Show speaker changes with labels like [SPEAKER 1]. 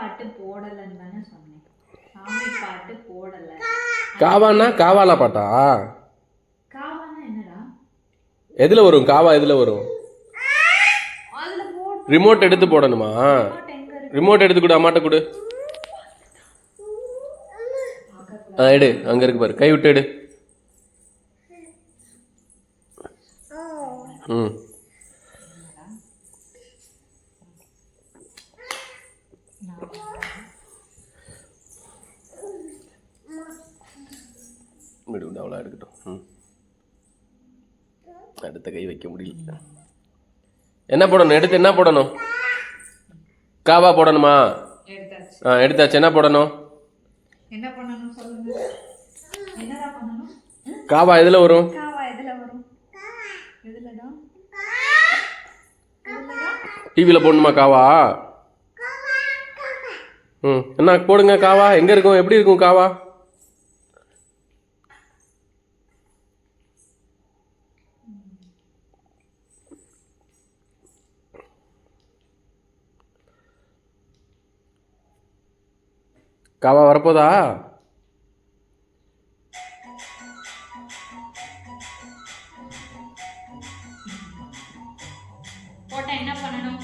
[SPEAKER 1] பாட்டு போடலன்னு தானே சொன்னேன். சாமி பாட்டு போடல.
[SPEAKER 2] காவானா காவாலா பாட்டா?
[SPEAKER 1] காவானா என்னடா?
[SPEAKER 2] எதுல வரும் காவா? எதுல வரும்?
[SPEAKER 1] அதுல போடு.
[SPEAKER 2] ரிமோட் எடுத்து போடணுமா? ரிமோட் எடுத்து கொடு, அம்மாட்ட கொடு. எடு, அங்க இருக்கு பாரு, கை விட்டு எடு. ம் விடு விடு, அவ்வளோ எடுக்கட்டும். ம் அடுத்த கை வைக்க முடியல. என்ன போடணும்? எடுத்து என்ன போடணும்? காவா போடணுமா? எடுத்தாச்சு. என்ன போடணும்?
[SPEAKER 1] என்ன பண்ணணும் சொல்லுங்க. என்னடா பண்ணணும்?
[SPEAKER 2] காவா எதுல வரும்?
[SPEAKER 1] காவா எதுல வரும்? எதுலடா?
[SPEAKER 2] டிவியில போடணுமா காவா? ம் என்ன போடுங்க காவா. எங்க இருக்கும்? எப்படி இருக்கும் காவா? காவா வரப்போதா?
[SPEAKER 1] போட்டா என்ன பண்ணணும்?